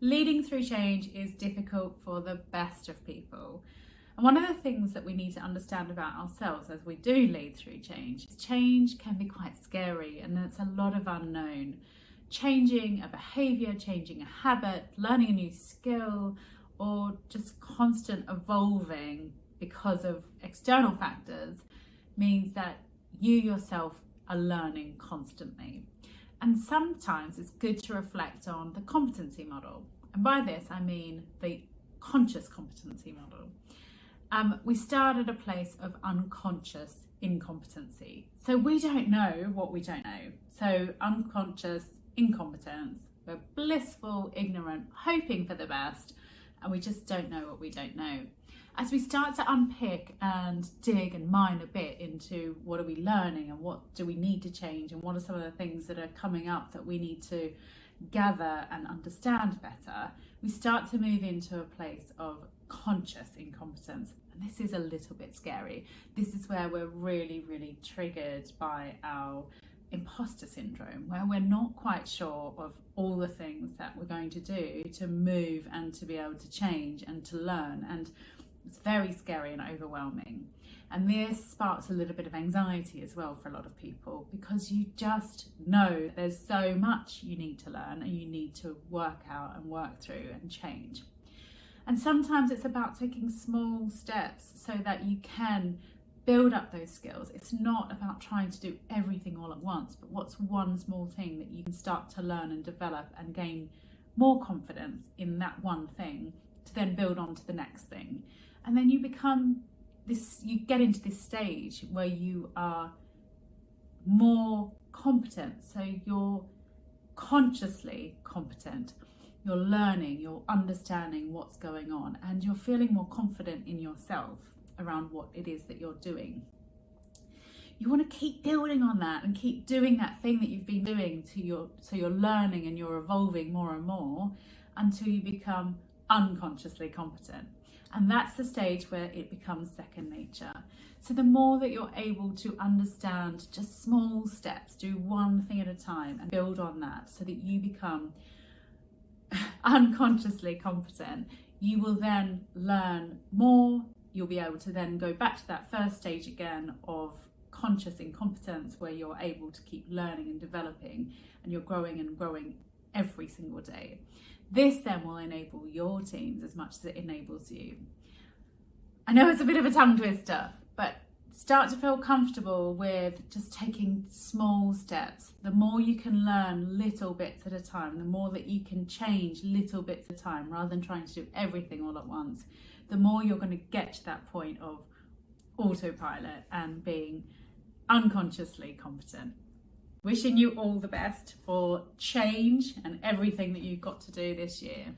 Leading through change is difficult for the best of people. And one of the things that we need to understand about ourselves as we do lead through change is change can be quite scary, and there's a lot of unknown. Changing a behaviour, changing a habit, learning a new skill, or just constant evolving because of external factors means that you yourself are learning constantly. And sometimes it's good to reflect on the competency model. And by this, I mean the conscious competency model. We start at a place of unconscious incompetency. So we don't know what we don't know. So unconscious incompetence, we're blissful, ignorant, hoping for the best, and we just don't know what we don't know. As we start to unpick and dig and mine a bit into what are we learning and what do we need to change and what are some of the things that are coming up that we need to gather and understand better, we start to move into a place of conscious incompetence. And this is a little bit scary. This is where we're really, really triggered by our imposter syndrome, where we're not quite sure of all the things that we're going to do to move and to be able to change and to learn. And it's very scary and overwhelming. And this sparks a little bit of anxiety as well for a lot of people, because you just know there's so much you need to learn and you need to work out and work through and change. And sometimes it's about taking small steps so that you can build up those skills. It's not about trying to do everything all at once, but what's one small thing that you can start to learn and develop and gain more confidence in that one thing to then build on to the next thing. And then you get into this stage where you are more competent. So you're consciously competent. You're learning, you're understanding what's going on, and you're feeling more confident in yourself around what it is that you're doing. You want to keep building on that and keep doing that thing that you've been doing so you're learning and you're evolving more and more until you become unconsciously competent. And that's the stage where it becomes second nature. So the more that you're able to understand just small steps, do one thing at a time and build on that so that you become unconsciously competent, you will then learn more. You'll be able to then go back to that first stage again of conscious incompetence, where you're able to keep learning and developing, and you're growing and growing every single day. This then will enable your teams as much as it enables you. I know it's a bit of a tongue twister, but start to feel comfortable with just taking small steps. The more you can learn little bits at a time, the more that you can change little bits at a time rather than trying to do everything all at once, the more you're going to get to that point of autopilot and being unconsciously competent. Wishing you all the best for change and everything that you've got to do this year.